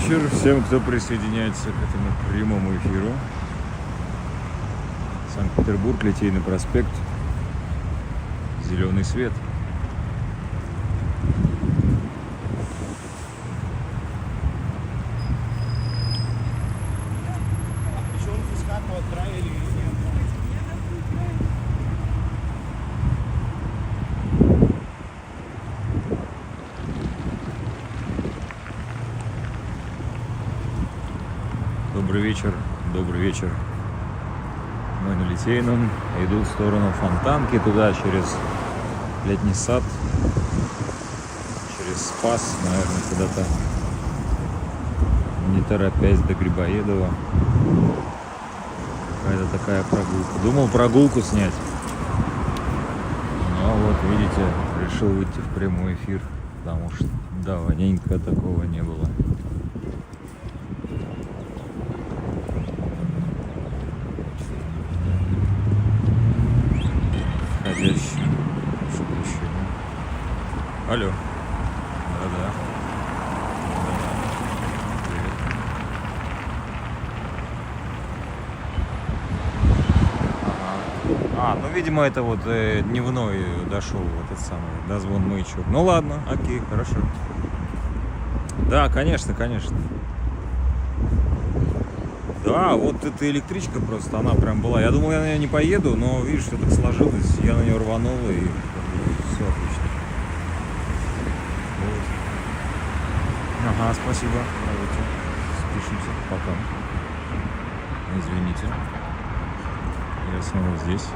вечер всем, кто присоединяется к этому прямому эфиру. Санкт-Петербург, Литейный проспект, зеленый свет. Добрый вечер. Мы на Литейном, иду в сторону Фонтанки, туда через Летний сад, через Спас, наверное, куда-то, не торопясь, до Грибоедова. Какая-то такая прогулка. Думал прогулку снять, но вот, видите, решил выйти в прямой эфир, потому что давненько такого не было. Алло. Да-да. Привет. Ага. Ну, видимо, это вот дневной дошел этот самый дозвон маячок. Ну ладно, окей, хорошо. Да, конечно. Да, вот эта электричка просто, она прям была. Я думал, я на нее не поеду, но видишь, все так сложилось. Я на нее рванул, и все отлично. Ага, спасибо. Давайте спишемся. Пока. Извините. Я снова здесь.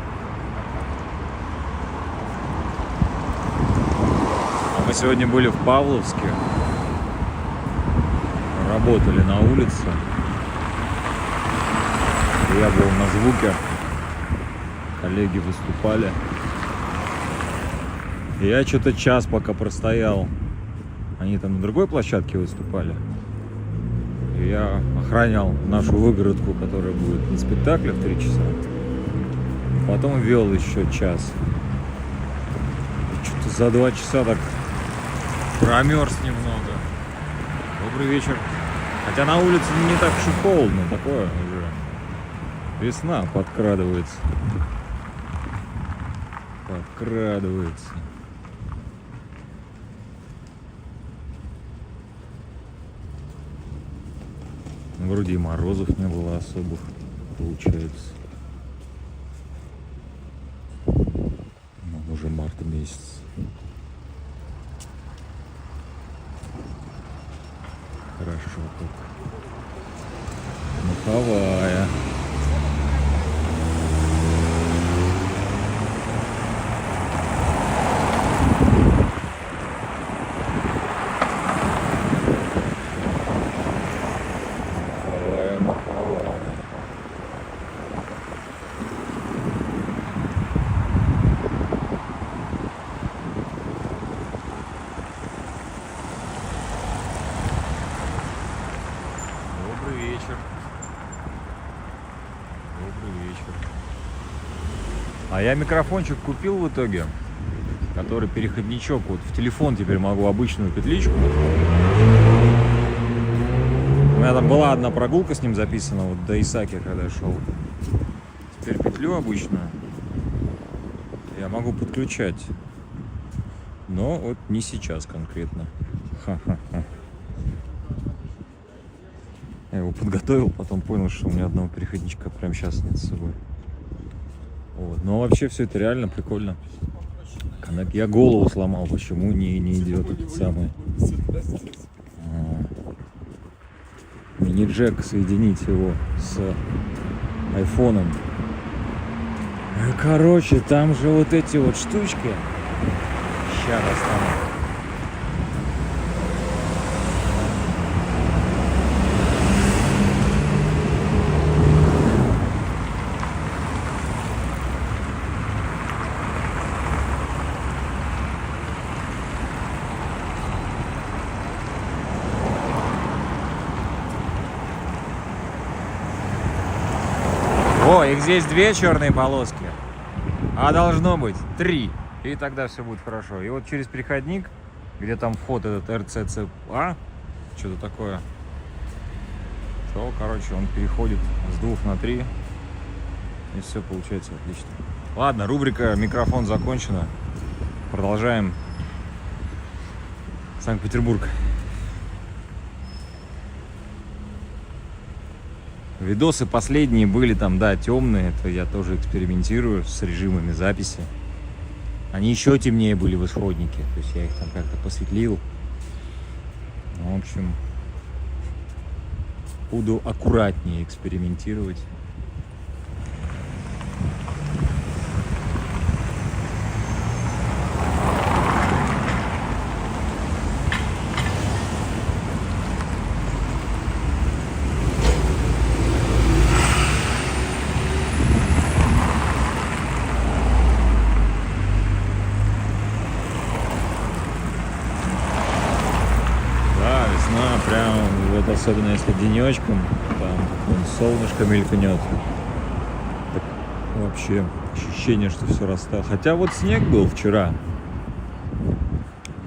Мы сегодня были в Павловске. Работали на улице. Я был на звуке. Коллеги выступали. И я что-то час пока простоял. Они там на другой площадке выступали. И я охранял нашу выгородку, которая будет на спектакле в 3 часа. И потом вел еще час. И что-то за 2 часа так промерз немного. Добрый вечер. Хотя на улице не так уж и холодно, такое уже. Весна подкрадывается. Вроде и морозов не было особых, получается. Уже март месяц. Хорошо как. Маховая. А я микрофончик купил в итоге, который переходничок. Вот в телефон теперь могу обычную петличку. У меня там была одна прогулка с ним записана, вот до Исаки, когда я шел. Теперь петлю обычную я могу подключать. Но вот не сейчас конкретно. Ха-ха-ха. Я его подготовил, потом понял, что у меня одного переходничка прямо сейчас нет с собой. Вот. Но вообще все это реально прикольно. Я голову сломал, почему не идет этот самый мини-джек, соединить его с айфоном. Короче, там же вот эти вот штучки. Сейчас достану. О, их здесь 2 черные полоски, а должно быть 3, и тогда все будет хорошо. И вот через переходник, где там вход этот РЦЦА, что-то такое, то, короче, он переходит с 2 на 3. И все получается отлично. Ладно, рубрика «Микрофон» закончена. Продолжаем Санкт-Петербург. Видосы последние были там, да, темные. Это я тоже экспериментирую с режимами записи. Они еще темнее были в исходнике. То есть я их там как-то посветлил. Ну, в общем, буду аккуратнее экспериментировать. Прям вот особенно если денечком, там солнышко мелькнет, так вообще ощущение, что все растало. Хотя вот снег был вчера,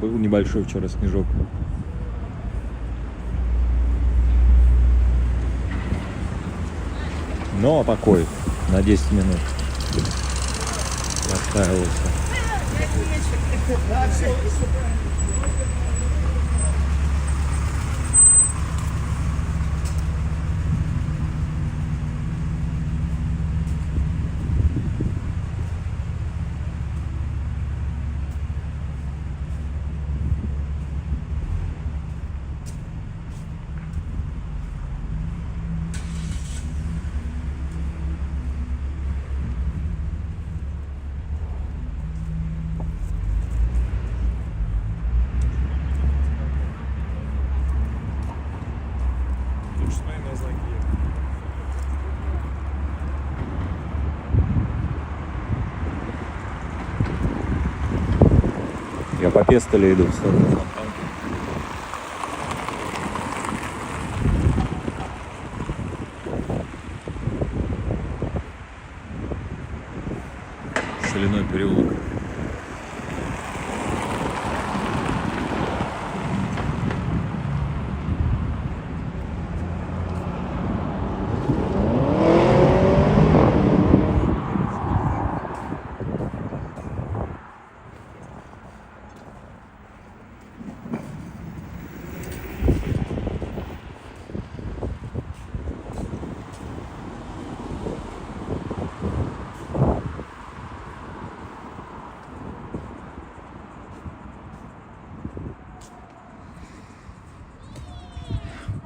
был небольшой вчера снежок. Но такой на 10 минут растаяло все. Я по Пестеле иду в сторону Фонтанки. Соляной переулок.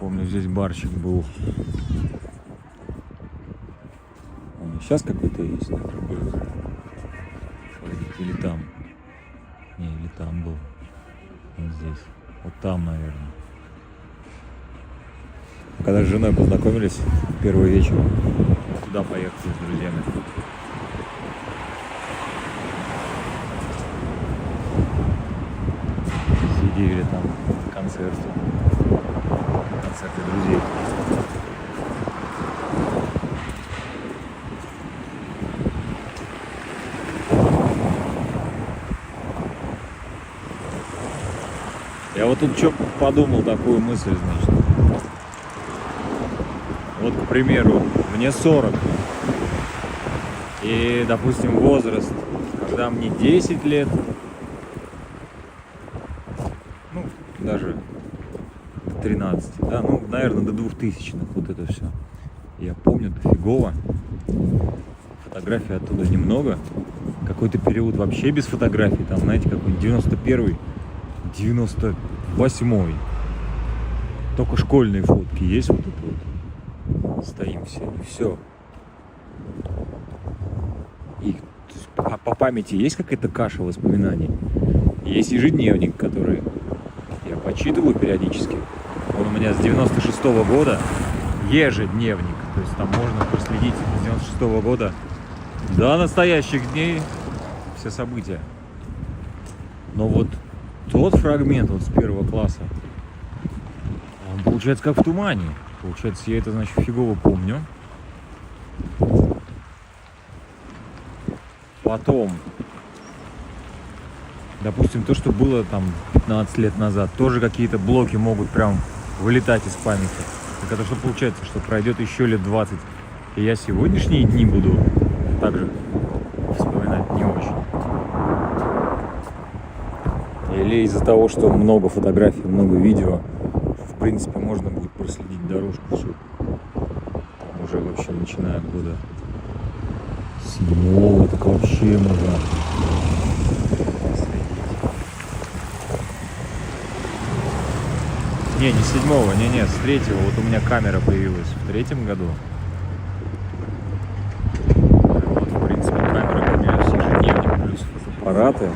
Помню, здесь барчик был. Он сейчас какой-то есть, но другой. Или там. Не, или там был. Вот здесь. Вот там, наверное. Когда с женой познакомились первый вечер, туда поехали с друзьями. Сидели там на концерте. Концерты друзей. Я вот тут что подумал, такую мысль, значит. Вот, к примеру, мне 40. И, допустим, возраст, когда мне 10 лет, ну, даже 13, да, ну, наверное, до 2000-х вот это все. Я помню дофигово. Фотографий оттуда немного. Какой-то период вообще без фотографий. Там, знаете, какой-нибудь 91-й, 98-й. Только школьные фотки есть вот это вот. Стоим все, и все. И по памяти есть какая-то каша воспоминаний. Есть ежедневник, который я почитываю периодически. Он у меня с 96-го года. Ежедневник. То есть там можно проследить с 96-го года до настоящих дней все события. Но вот тот фрагмент вот с 1 класса, он получается как в тумане. Получается, я это, значит, фигово помню. Потом, допустим, то, что было там 15 лет назад, тоже какие-то блоки могут прям вылетать из памяти. Так это что получается, что пройдет еще лет 20, и я сегодняшние дни буду также вспоминать не очень. Или из-за того, что много фотографий, много видео, в принципе, можно будет проследить дорожку всю. Там уже вообще начиная от года 7-го, так вообще можно следить. Не 7-го, не, с 3-го. Вот у меня камера появилась в 3-м году. Вот, в принципе, камера у меня ежедневник плюс фотоаппараты.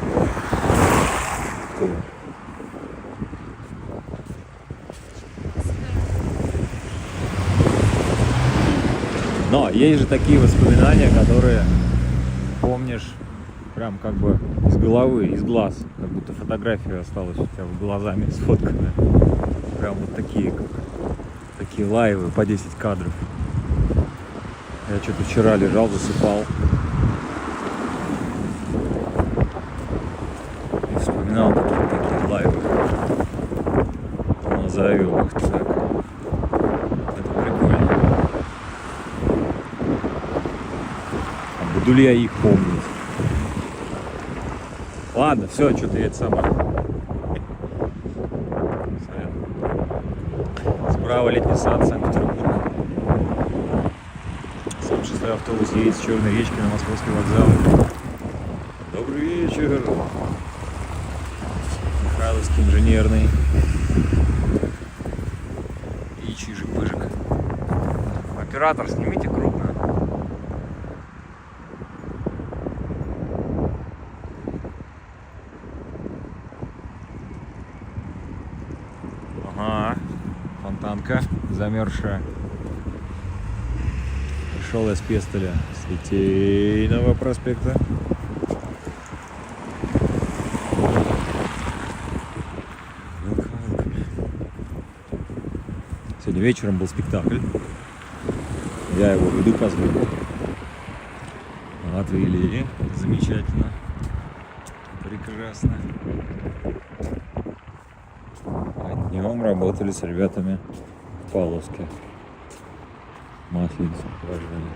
Но есть же такие воспоминания, которые помнишь прям как бы из головы, из глаз. Как будто фотография осталась у тебя в глазами сфотканная. Прям вот такие, как такие лайвы по 10 кадров. Я что-то вчера лежал, засыпал. И вспоминал какие-то такие лайвы. Назовем их так. Это прикольно. А буду ли я их помнить? Ладно, все, что-то я это сама. Справа летний сад, Санкт-Петербург. Сам 6-й автобус едет с Черной речки на Московский вокзал. Добрый вечер. Михайловский инженерный. И чижик-пыжик. Оператор, снимите крупно. Ага, фонтанка замерзшая. Пришел я с Пестоля, с Литейного проспекта. Сегодня вечером был спектакль. Я его веду по звуку. Отвели. Замечательно. Прекрасно. А днем работали с ребятами в Павловске. Масленицу положили.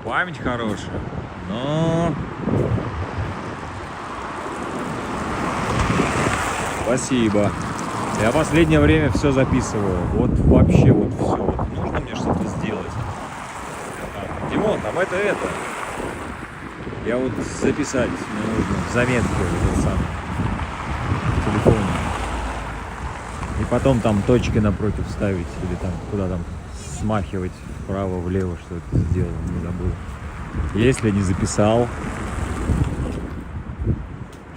Память хорошая, но... Спасибо. Я в последнее время все записываю. Вот вообще вот все. Вот нужно мне что-то сделать. Так, Димон, там это. Я вот записать мне нужно в заметке вот этот самый в телефоне. И потом там точки напротив ставить или там куда там смахивать вправо, влево, что это сделал, не забыл. Если не записал,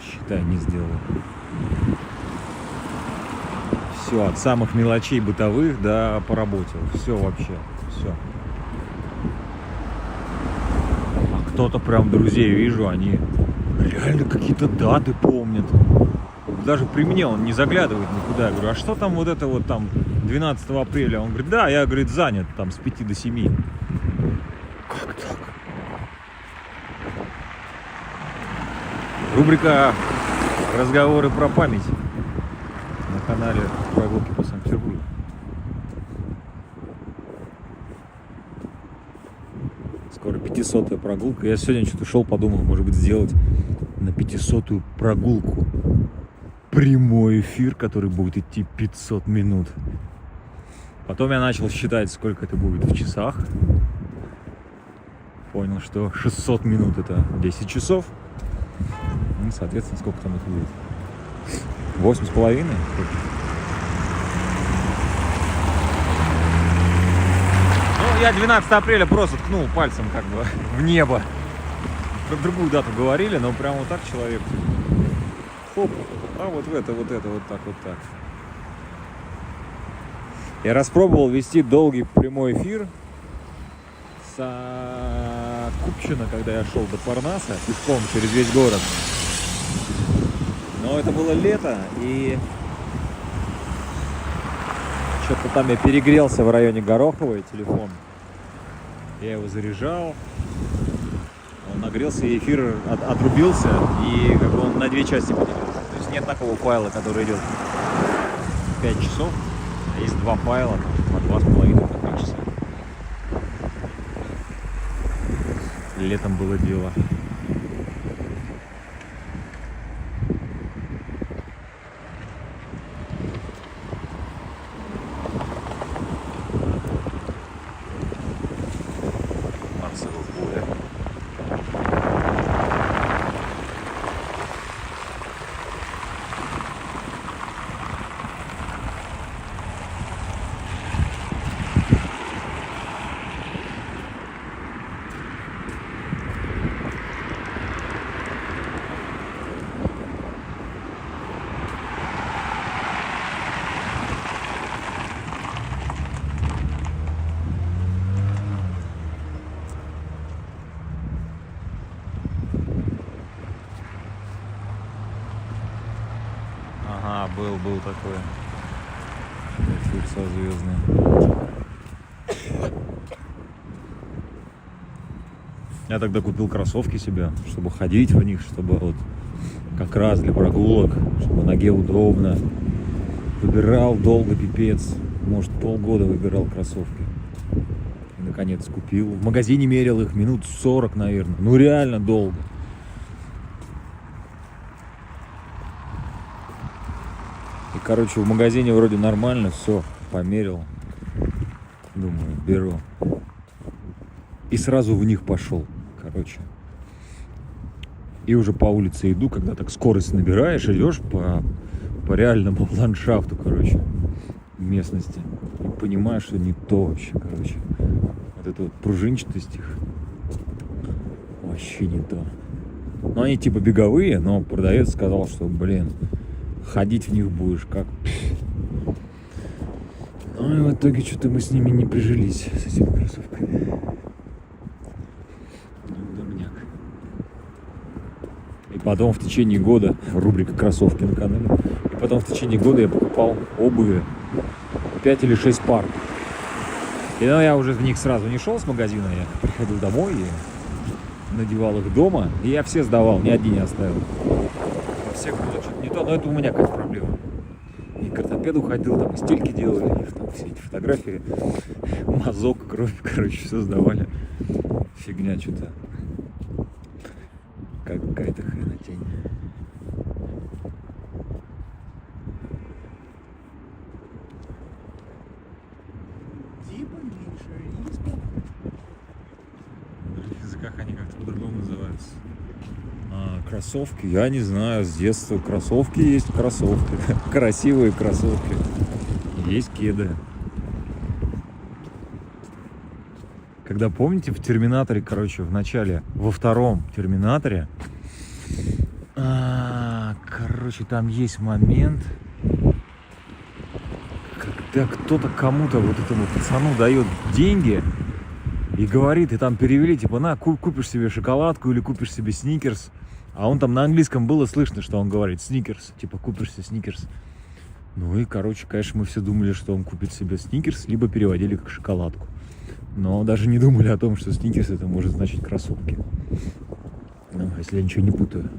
считай, не сделал. Все, от самых мелочей бытовых до поработал. Все вообще, все. А кто-то прям друзей вижу, они реально какие-то даты помнят. Даже при мне он не заглядывает никуда. Я говорю, а что там вот это вот там 12 апреля? Он говорит, да, я, говорит, занят там с 5 до 7. Как так? Рубрика «Разговоры про память» на канале «Прогулки по Санкт-Петербургу». Скоро 500-я прогулка. Я сегодня что-то шел, подумал, может быть, сделать на 500-ю прогулку прямой эфир, который будет идти 500 минут. Потом я начал считать, сколько это будет в часах. Понял, что 600 минут это 10 часов. Ну, соответственно, сколько там это будет? 8,5? Ну, я 12 апреля просто ткнул пальцем как бы в небо. Про другую дату говорили, но прям вот так человек. Хоп, а вот в это, вот так. Я распробовал вести долгий прямой эфир с Купчино, когда я шел до Парнаса пешком через весь город. Но это было лето, и что-то там я перегрелся в районе Гороховой, телефон. Я его заряжал, он нагрелся, и эфир отрубился, и как бы он на две части поделился. То есть нет такого файла, который идет 5 часов. Есть 2 пайла, там, по 2,5, мне кажется. Летом было дело. Марсово поле. Ага, был такой эфир созвездный. Я тогда купил кроссовки себе, чтобы ходить в них, чтобы вот как раз для прогулок, чтобы ноге удобно. Выбирал долго, пипец. Может, полгода выбирал кроссовки. И, наконец, купил. В магазине мерил их минут 40, наверное. Ну, реально долго. И, короче, в магазине вроде нормально, все, померил. Думаю, беру. И сразу в них пошел, короче. И уже по улице иду, когда так скорость набираешь, идешь по реальному ландшафту, короче, местности. И понимаешь, что не то вообще, короче. Вот эта вот пружинчатость их вообще не то. Ну, они типа беговые, но продавец сказал, что, блин, ходить в них будешь как... Ну и в итоге что-то мы с ними не прижились, с этими кроссовками. Дурняк. И потом в течение года, рубрика «Кроссовки» на канале, и потом в течение года я покупал обуви 5 или 6 пар. И ну, я уже в них сразу не шел с магазина, я приходил домой и надевал их дома, и я все сдавал, ни один не оставил. Во всех было что-то не то, но это у меня какая-то проблема. И к ортопеду ходил, там и стельки делали, и там все эти фотографии, мазок, кровь, короче, все сдавали. Фигня что-то. Какая-то хренотень. В языках они как-то по-другому называются. Кроссовки, я не знаю, с детства кроссовки есть кроссовки. Красивые кроссовки. Есть кеды. Когда, помните, в Терминаторе, короче, в начале, во втором Терминаторе, короче, там есть момент, когда кто-то кому-то, вот этому пацану дает деньги и говорит, и там перевели, типа, на, купишь себе шоколадку или купишь себе сникерс. А он там на английском было слышно, что он говорит сникерс, типа, купишь себе сникерс. Ну и, короче, конечно, мы все думали, что он купит себе сникерс, либо переводили как шоколадку. Но даже не думали о том, что сникерс это может значить кроссовки. Ну, если я ничего не путаю.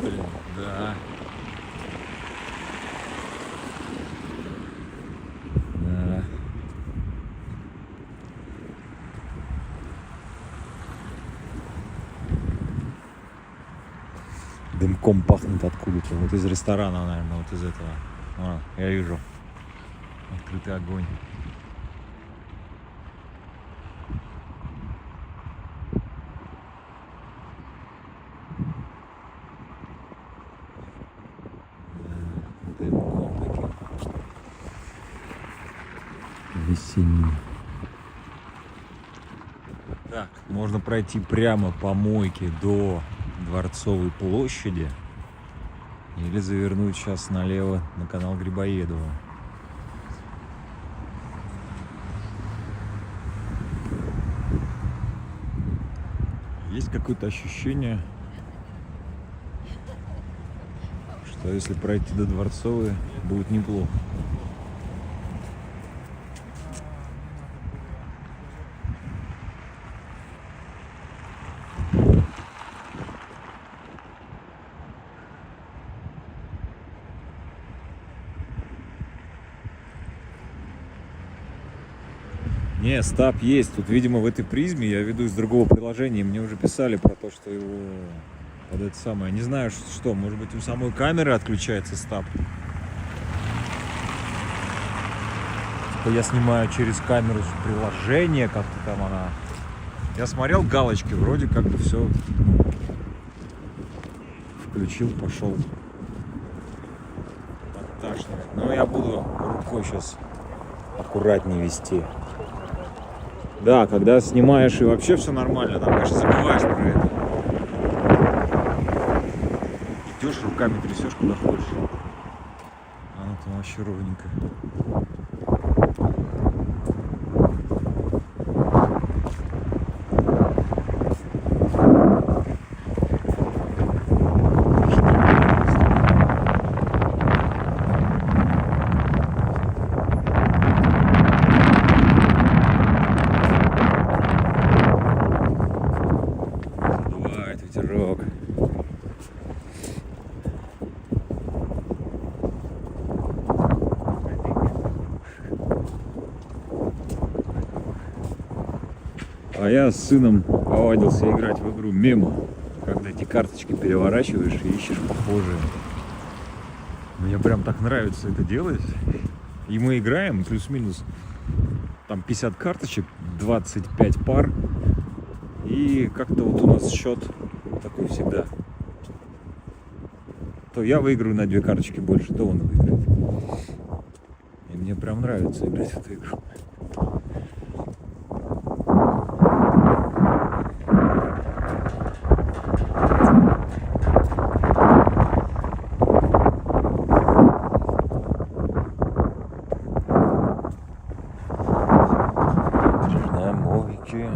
Блин, да. Да. Дымком пахнет откуда-то. Вот из ресторана, наверное, вот из этого. Я вижу. Открытый огонь. Весенний. Так, можно пройти прямо по мойке до Дворцовой площади или завернуть сейчас налево на канал Грибоедова. Есть какое-то ощущение, что если пройти до Дворцовой, будет неплохо. Не, стаб есть. Тут, видимо, в этой призме я веду из другого приложения. Мне уже писали про то, что его вот это самое. Не знаю, что. Может быть, у самой камеры отключается стаб. Типа я снимаю через камеру приложение, как-то там она. Я смотрел галочки, вроде как бы все включил, пошел. Подташнивает. Но я буду рукой сейчас аккуратнее вести. Да, когда снимаешь и вообще все нормально, там, конечно, забываешь про это. Идешь, руками трясешь, куда хочешь. А ну там вообще ровненько. Ветерок. А я с сыном повадился играть в игру Мемо, когда эти карточки переворачиваешь и ищешь похожие. Мне прям так нравится это делать. И мы играем плюс-минус там 50 карточек, 25 пар. И как-то вот у нас счет такой всегда. То я выиграю на 2 карточки больше, то он выиграет. И мне прям нравится играть в эту игру. На мойке.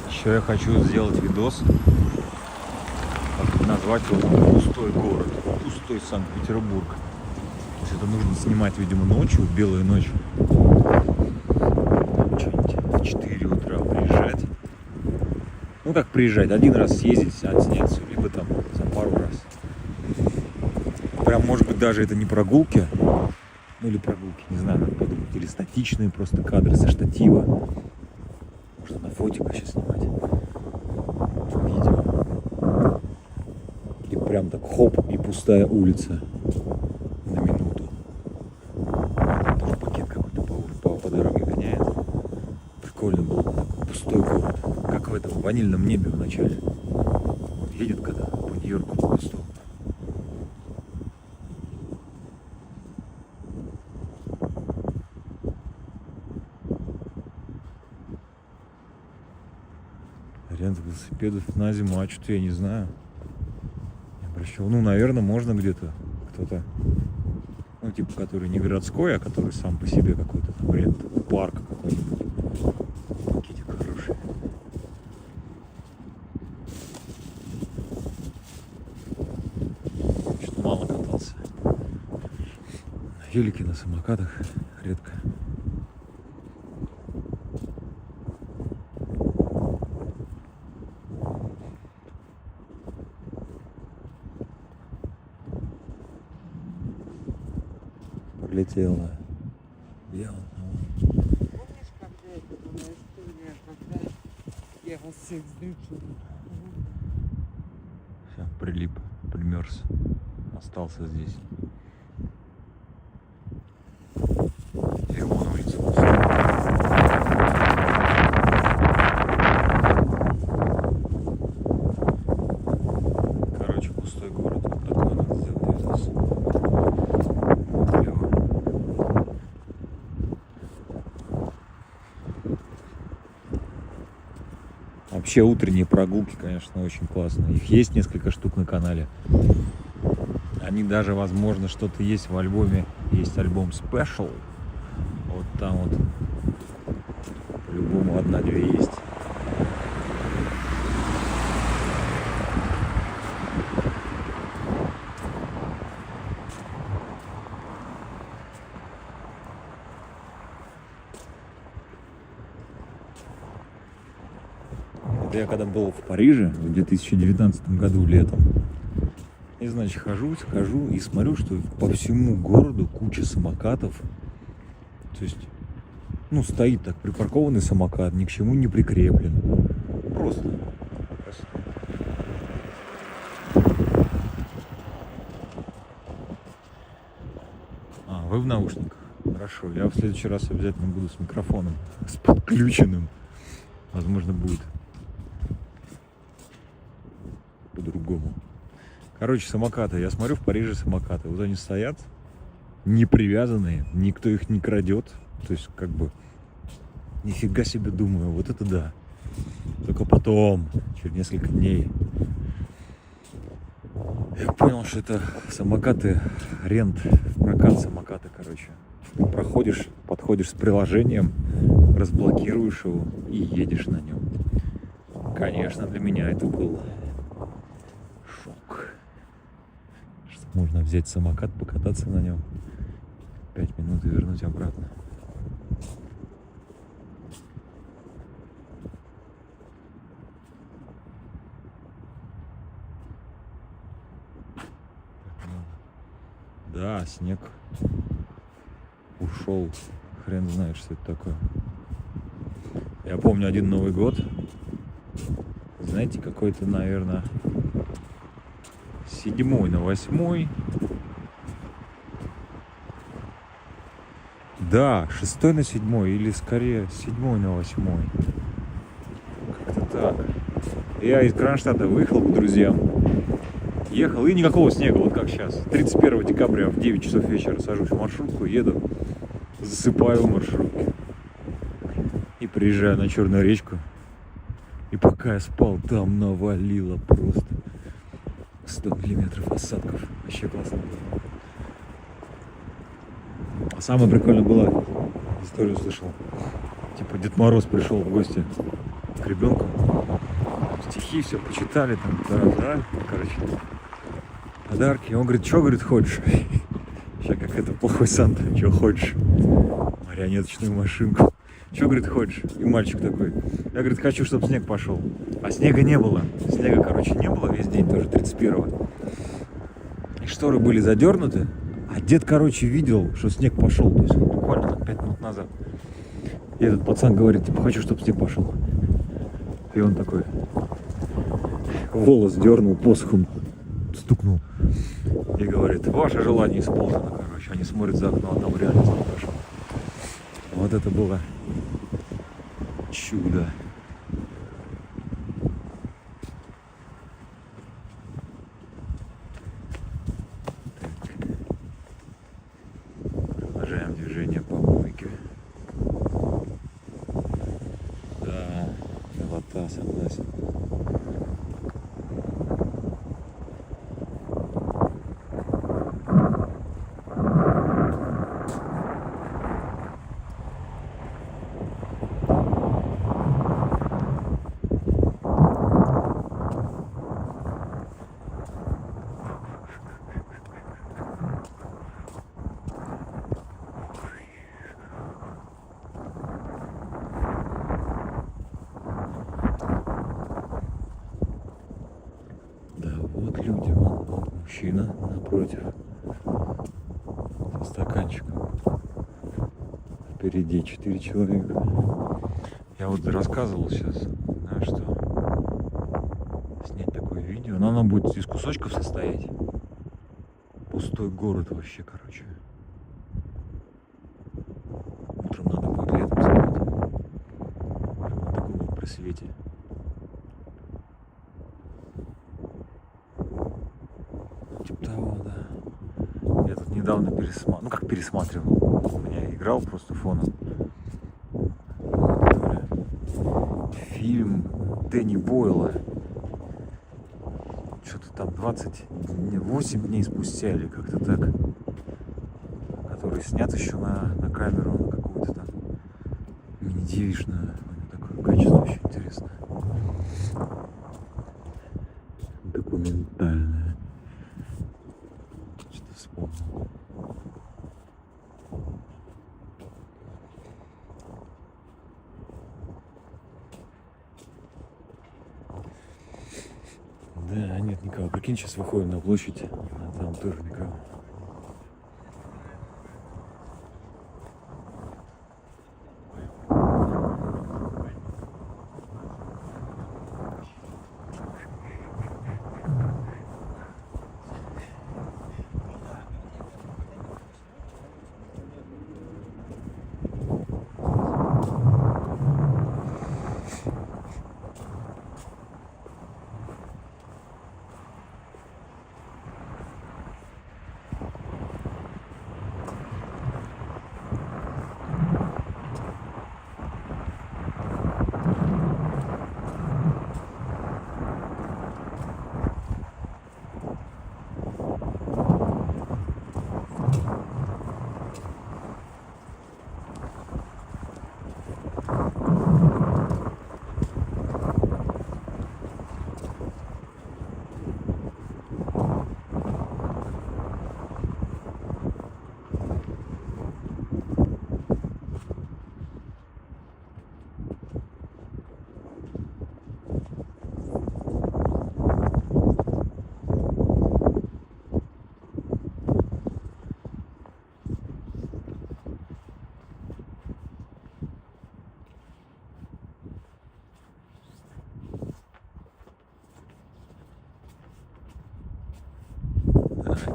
Еще я хочу сделать видос, как назвать его «Пустой город», «Пустой Санкт-Петербург». То есть это нужно снимать, видимо, ночью, в белую ночь. Что-нибудь в 4 утра приезжать. Ну как приезжать, один раз съездить, отснять все, либо там за пару раз. Прям, может быть, даже это не прогулки, ну или прогулки, не знаю, надо подумать, или статичные просто кадры со штатива. Можно на фотик сейчас снимать. Видео. И прям так хоп, и пустая улица на минуту. Там тоже пакет какой-то по дороге гоняет. Прикольно было бы такой пустой город. Как в этом ванильном небе в начале. Едет когда по Нью-Йорку пустому. Аренда велосипедов на зиму, а что-то я не знаю. Не обращал. Ну, наверное, можно где-то. Кто-то, ну, типа, который не городской, а который сам по себе какой-то там аренда, парк какой-нибудь. Пакетик хороший. Что-то мало катался. На велике, на самокатах редко. Летела. Помнишь, когда это была история, когда я вас всех сдрючила? Все, прилип, примерз. Остался здесь. И вон улица. Короче, пустой город. Вот такой надо сделать видос. Вообще утренние прогулки, конечно, очень классные. Их есть несколько штук на канале. Они даже, возможно, что-то есть в альбоме. Есть альбом Special. Вот там вот по-любому 1-2 есть. Это я когда был в Париже в 2019 году летом. И, значит, хожу и смотрю, что по всему городу куча самокатов. То есть, ну, стоит так припаркованный самокат, ни к чему не прикреплен. Просто. А, вы в наушниках. Хорошо. Я в следующий раз обязательно буду с микрофоном, с подключенным. Возможно, будет по-другому. Короче, самокаты. Я смотрю в Париже самокаты. Вот они стоят, не привязанные, никто их не крадет. То есть, как бы, нифига себе, думаю, вот это да. Только потом, через несколько дней, я понял, что это самокаты, рент, прокат самоката, короче. Подходишь с приложением, разблокируешь его и едешь на нем. Конечно, для меня это был шок. Что можно взять самокат, покататься на нем 5 минут и вернуть обратно. Да, снег ушел. Хрен знает, что это такое. Я помню один Новый год. Знаете, какой-то, наверное, 7-й на 8-й. Да, 6-й на 7-й, или скорее 7-й на 8-й. Как-то так. Я из Кронштадта выехал к друзьям. Ехал, и никакого снега, вот как сейчас. 31 декабря в 9 часов вечера сажусь в маршрутку, еду, засыпаю в маршрутке. И приезжаю на Черную речку. И пока я спал, там навалило просто 100 миллиметров осадков. Вообще классно было. А самое прикольное было, историю слышал. Типа Дед Мороз пришел в гости к ребенку. Стихи все почитали, там, да, короче, подарки. Он говорит, что, говорит, хочешь? Сейчас как это плохой Санта, что хочешь? Марионеточную машинку. Что, говорит, хочешь? И мальчик такой. Я, говорит, хочу, чтобы снег пошел. А снега не было. Снега, короче, не было весь день, тоже 31-го. И шторы были задернуты. А дед, короче, видел, что снег пошел. То есть буквально там 5 минут назад. И этот пацан говорит, типа, хочу, чтобы снег пошел. И он такой волос дернул, посохом стукнул. И говорит, ваше желание исполнено, короче. Они смотрят за окно, а там реально снег пошел. Вот это было чудо. Так. Продолжаем движение по мойке. Да, милота, согласен. Мужчина напротив со стаканчиком. Впереди 4 человека. Я вот рассказывал сейчас, да, что снять такое видео, но оно будет из кусочков состоять. Пустой город вообще, короче. Утром надо будет летом снимать. На таком просвете. Типа того, да. Я тут недавно пересматривал. Ну как пересматривал? У меня играл просто фоном. Фильм Дэнни Бойла. Что-то там 28 дней спустя или как-то так. Который снят еще на камеру какую-то там мини-дивишную. Такое качество очень интересное. Документальное. Что-то вспомнил. Прикинь, сейчас выходим на площадь, а там тоже никого.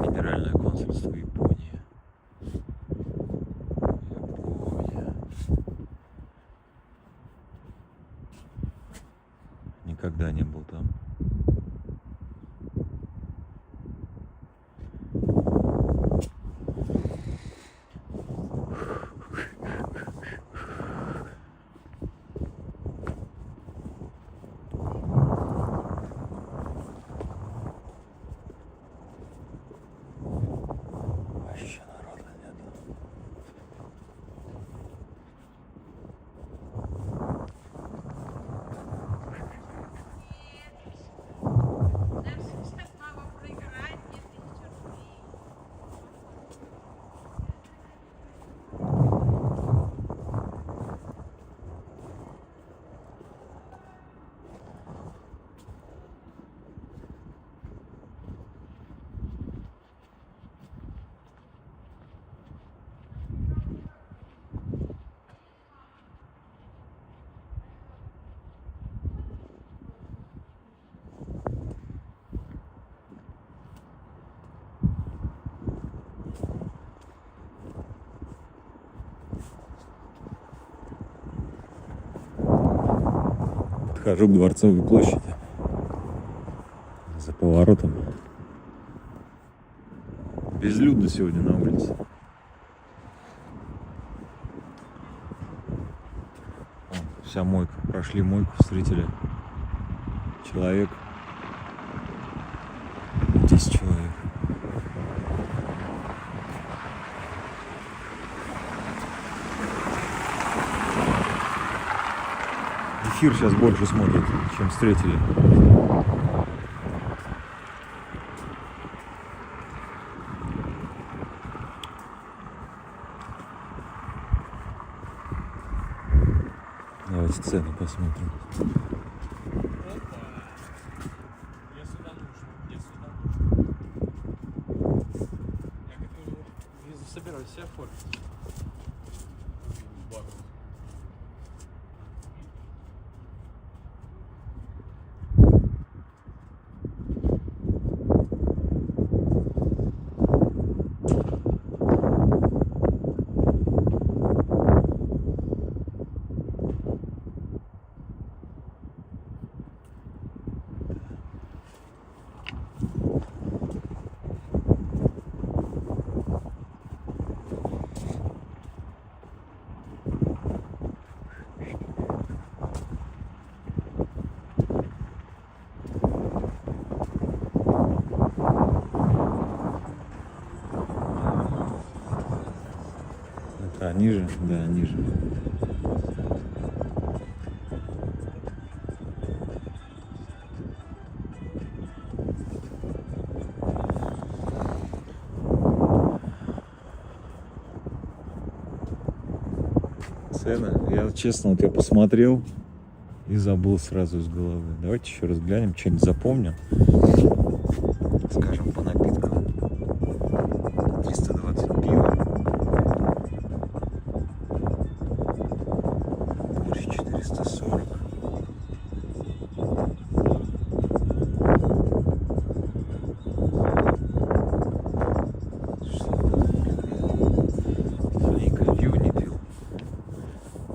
Генеральное консульство Японии. Япония. Никогда не был там. Вообще народа нет. Подхожу к Дворцовой площади. За поворотом. Безлюдно сегодня на улице. Вон, вся мойка. Прошли мойку, встретили человек. 10 человек. Эфир сейчас больше смотрят, чем встретили. Давайте цены посмотрим. Я сюда нужен. Я говорю, визу собираюсь себе оформить. А ниже? Да, ниже. Цены. Я честно, вот я посмотрел и забыл сразу из головы. Давайте еще раз глянем, что-нибудь запомним. скажем, по напиткам. 320 пива. Борщ 440. Маленько пиво не пил.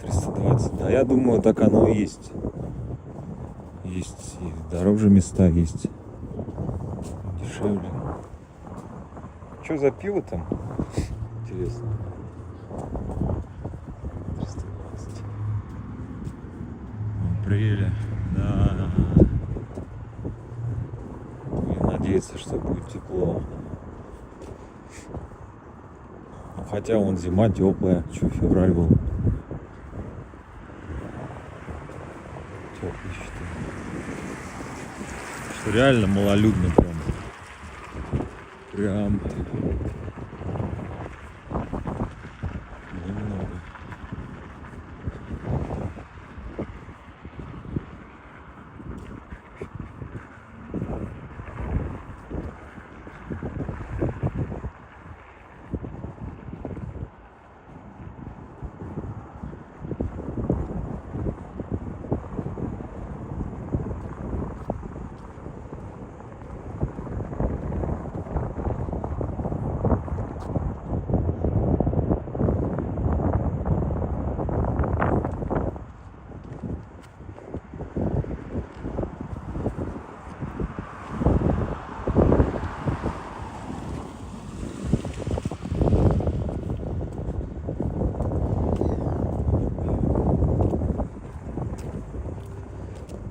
320. Да, я думаю, так оно и есть. Есть и дороже места, есть дешевле. Что за пиво там? Интересно. 320. Апреля. Да. Будем надеяться, что будет тепло. Ну, хотя вон зима теплая. Что, февраль был. Теплый, считай. Что реально малолюдно прям. Прям немного.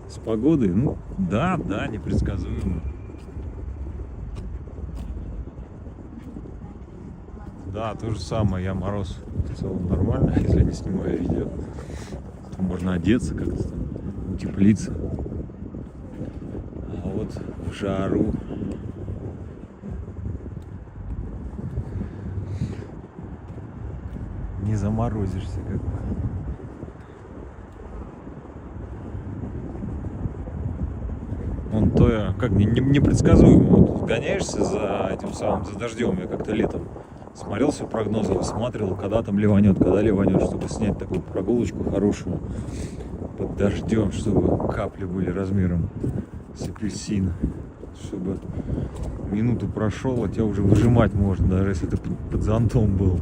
С погодой, ну да, непредсказуемо. Да, то же самое, я мороз в целом нормально, если не снимаю видео. То можно одеться как-то там, утеплиться. А вот в жару не заморозишься как бы. Он то как непредсказуемо. Вот гоняешься за этим самым, за дождем. Я как-то летом смотрел все прогнозы, высматривал, когда там ливанет, чтобы снять такую прогулочку хорошую под дождем, чтобы капли были размером с апельсин, чтобы минуту прошел, а тебя уже выжимать можно, даже если ты под зонтом был.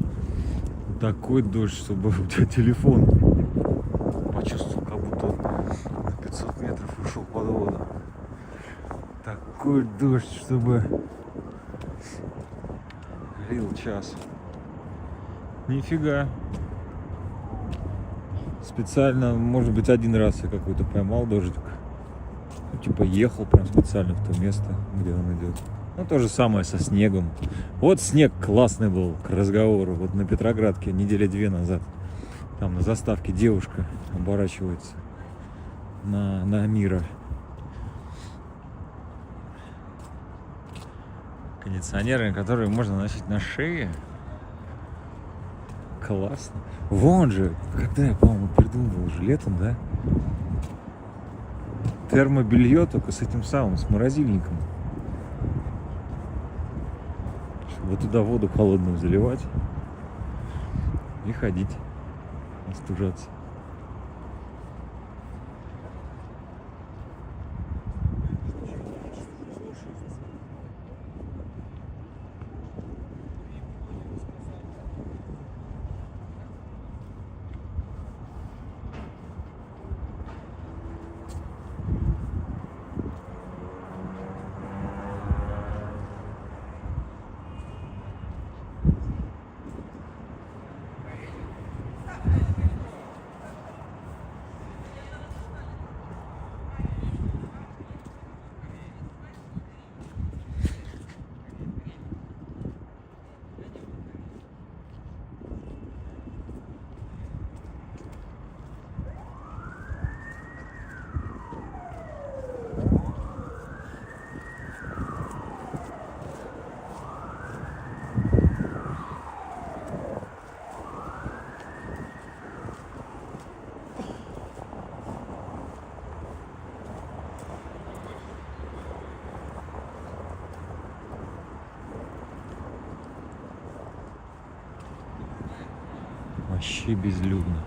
Такой дождь, чтобы у тебя телефон почувствовал, как будто он на 500 метров ушел под воду. Такой дождь, чтобы лил час. Нифига. Специально, может быть, один раз я какой-то поймал дождик. Ну, типа ехал прям специально в то место, где он идет. Ну, то же самое со снегом. Вот снег классный был к разговору. Вот на Петроградке недели 2 назад. Там на заставке девушка оборачивается на Мира. Кондиционеры, которые можно носить на шее. Классно. Вон же, когда я, по-моему, придумывал уже летом, да? Термобелье только с этим самым, с морозильником. Чтобы туда воду холодную заливать и ходить, остужаться. Вообще безлюдно.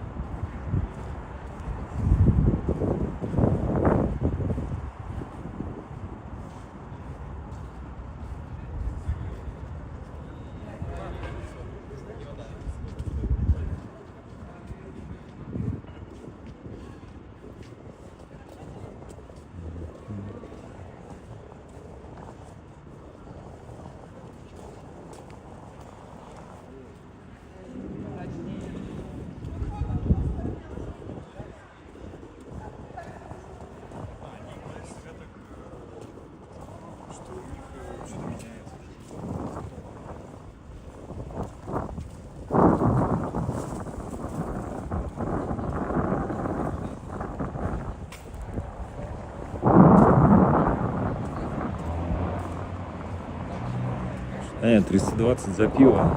Нет, 320 за пиво.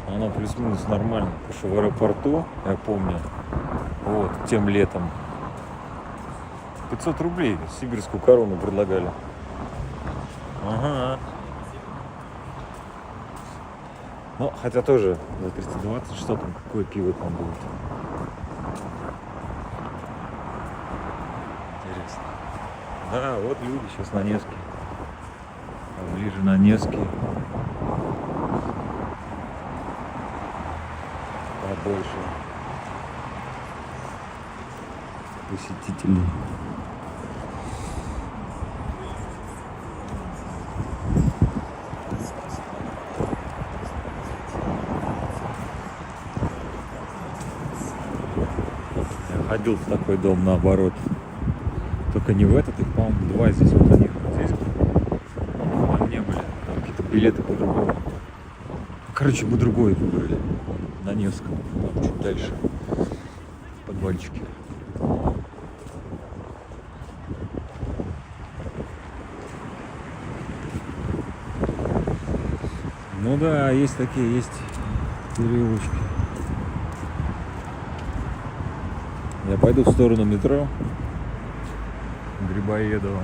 Оно плюс-минус нормально. Потому что в аэропорту, я помню, вот, тем летом 500 рублей сибирскую корону предлагали. Ага. Ну, хотя тоже за 320, что там, какое пиво там будет. Интересно. Да, вот люди сейчас на Невске. А ближе на Невске. Побольше посетителей. Я ходил в такой дом наоборот. Только не в этот, их, по-моему, два здесь вот они. Здесь там не были. Там какие-то билеты по-другому. Короче, мы другой выбрали. На Невском. Там чуть дальше. Подвальчики. Ну да, есть такие, есть переулочки. Я пойду в сторону метро Грибоедова.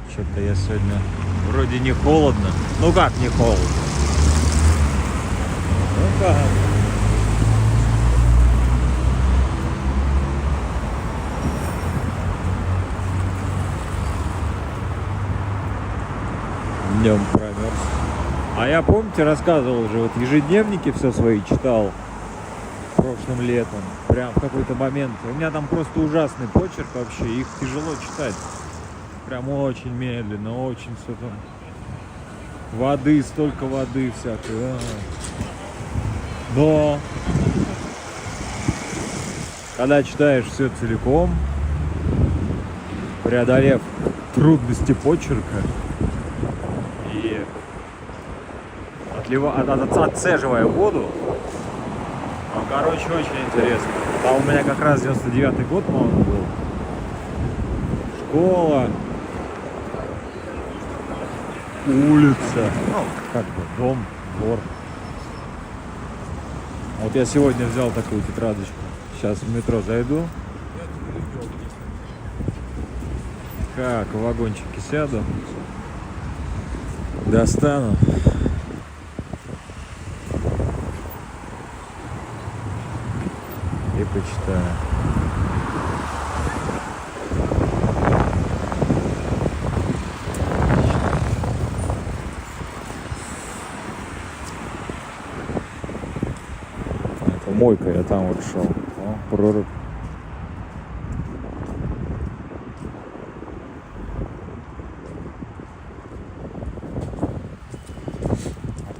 Что-то я сегодня вроде не холодно. Ну как не холодно? Ну как? Днем промерз. А я, помните, рассказывал уже, вот ежедневники все свои читал прошлым летом. Прям в какой-то момент. У меня там просто ужасный почерк вообще, их тяжело читать. Прям очень медленно, очень все там. Воды, столько воды всякой. Но когда читаешь все целиком, преодолев трудности почерка и отцеживая воду, ну, короче, очень интересно. Там у меня как раз 99-й год, по-моему, был. Школа, улица, ну, как бы дом, двор. Вот я сегодня взял такую тетрадочку. Сейчас в метро зайду. Как в вагончике сяду. Достану. И почитаю. Это мойка, я там вот шел. О, прорубь.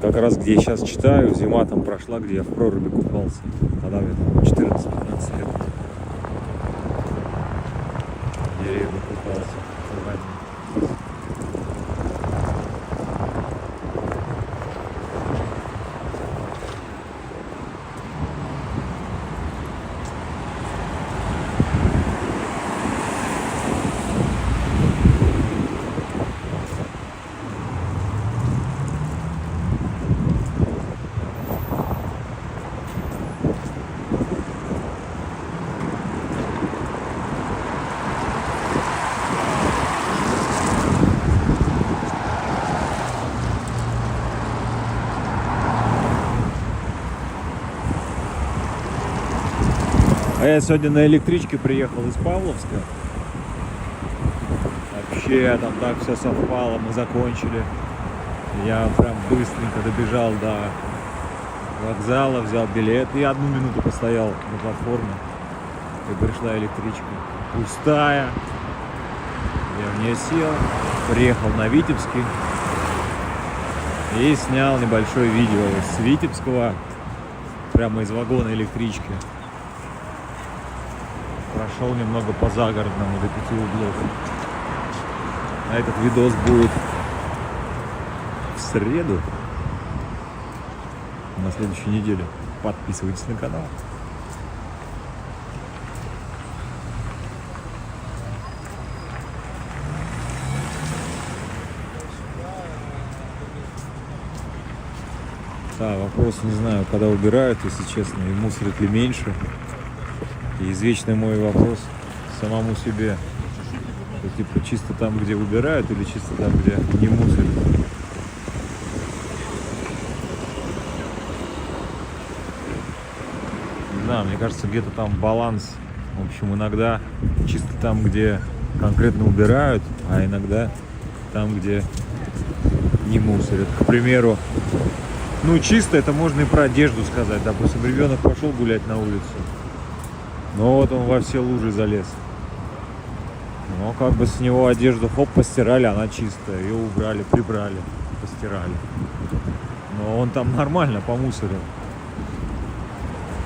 Как раз где я сейчас читаю, зима там прошла, где я в проруби купался. Тогда мне там 14-15 лет. В деревне купался. В воде. А я сегодня на электричке приехал из Павловска. Вообще там так все совпало, мы закончили. Я прям быстренько добежал до вокзала, взял билет и 1 минуту постоял на платформе. И пришла электричка. Пустая. Я в нее сел, приехал на Витебский и снял небольшое видео с Витебского, прямо из вагона электрички. Прошел немного по загородному до 5 углов. А этот видос будет в среду, на следующей неделе. Подписывайтесь на канал. Да, вопрос, не знаю, когда убирают, если честно, и мусорят ли меньше. И извечный мой вопрос самому себе. То, типа, чисто там, где убирают, или чисто там, где не мусорят. Не знаю, мне кажется, где-то там баланс. В общем, иногда чисто там, где конкретно убирают, а иногда там, где не мусорят. К примеру, ну, чисто это можно и про одежду сказать. Допустим, ребенок пошел гулять на улицу, но вот он во все лужи залез. Но как бы с него одежду хоп, постирали, она чистая. Ее убрали, прибрали, постирали. Но он там нормально помусорил.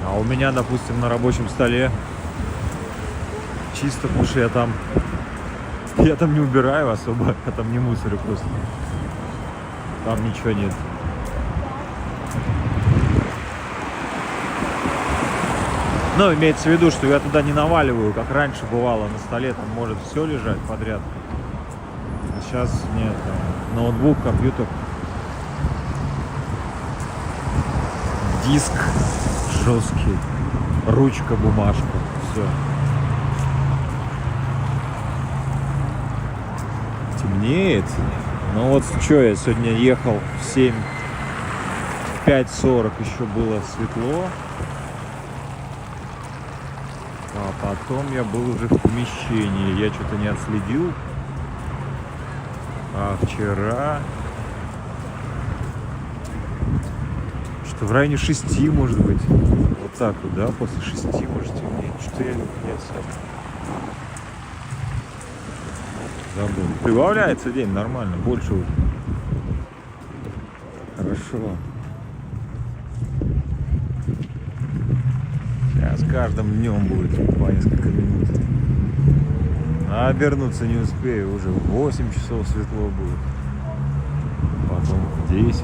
А у меня, допустим, на рабочем столе чисто, потому что я там не убираю особо, я там не мусорю просто. Там ничего нет. Но имеется в виду, что я туда не наваливаю, как раньше бывало, на столе там может все лежать подряд. А сейчас нет, там ноутбук, компьютер, диск жесткий, ручка, бумажка, все. Темнеет. Ну вот что, я сегодня ехал в 5:40 еще было светло. А потом я был уже в помещении. Я что-то не отследил. А вчера что в районе 6, может быть. Вот так вот, да? После 6 может темнеть. Что я не особо забыл. Прибавляется день нормально. Больше уже. Хорошо. С каждым днем будет по несколько минут. А обернуться не успею. Уже в 8 часов светло будет. Потом в 10.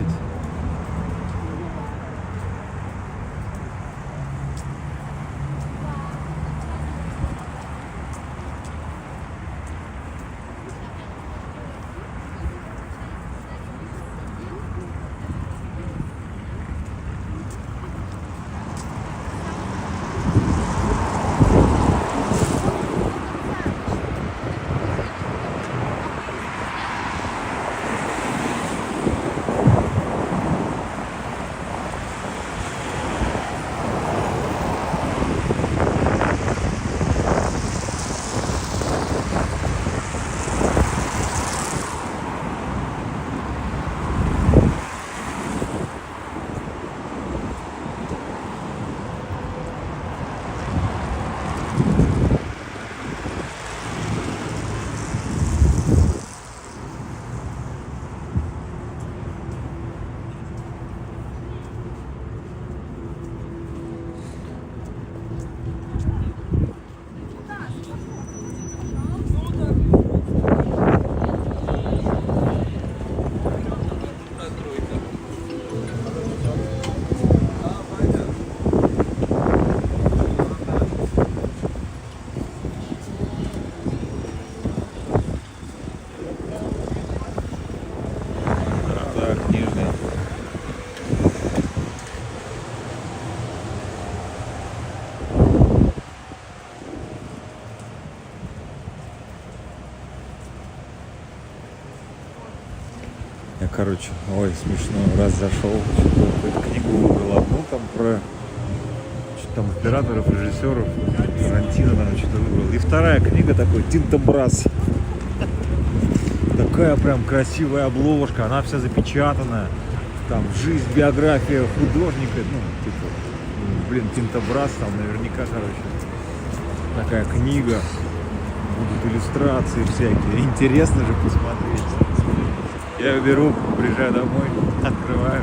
Короче, ой, смешно, раз зашел, что-то книгу выбрал одну там про там операторов, режиссеров. Тарантино там что-то выбрал. И вторая книга такой Тинтобрас. Такая прям красивая обложка, она вся запечатанная. Там жизнь, биография художника, ну, типа, блин, Тинтобрас, там наверняка, короче, такая книга, будут иллюстрации всякие, интересно же посмотреть. Я ее беру, приезжаю домой, открываю,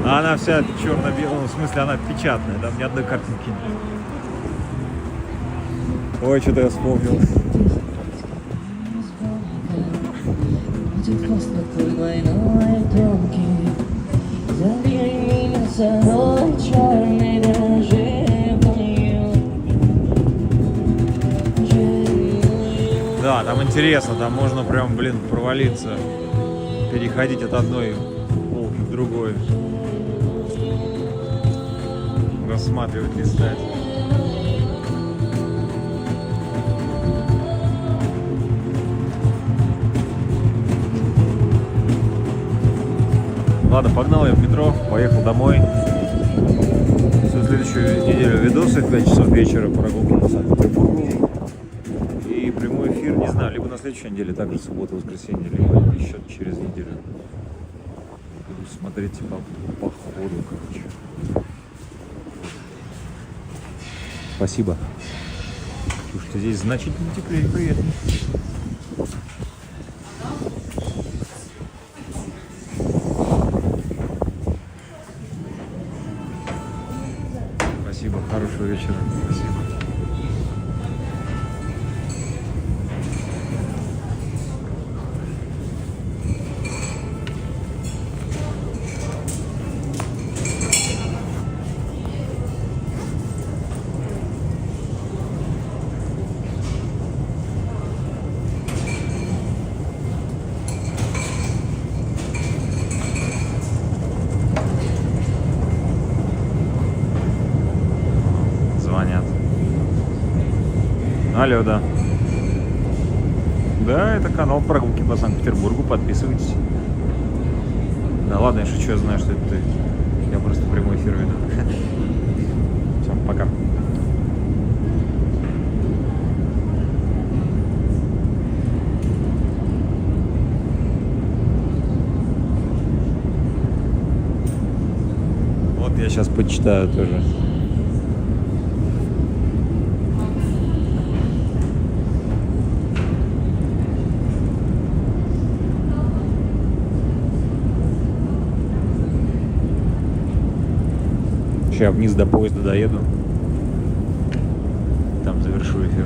а она вся черно-белая, в смысле она печатная, там ни одной картинки нет. Ой, что-то я вспомнил. Да, там интересно, там можно прям, блин, провалиться, переходить от одной полки к другой, рассматривать, листать. Ладно, погнал я в метро, поехал домой. Всю следующую неделю видосы в 5 часов вечера, прогулки по Санкт-Петербургу. И прямой эфир, не знаю, либо на следующей неделе, также суббота, воскресенье, либо еще через неделю. Буду смотреть по ходу, короче. Спасибо. Слушайте, здесь значительно теплее и приятнее. Спасибо, хорошего вечера. Спасибо. Алло, да. Да, это канал прогулки по Санкт-Петербургу. Подписывайтесь. Да ладно, я шучу, я знаю, что это ты. Я просто прямой эфир веду. Все, пока. Вот я сейчас почитаю тоже. Сейчас вниз до поезда доеду. Там завершу эфир.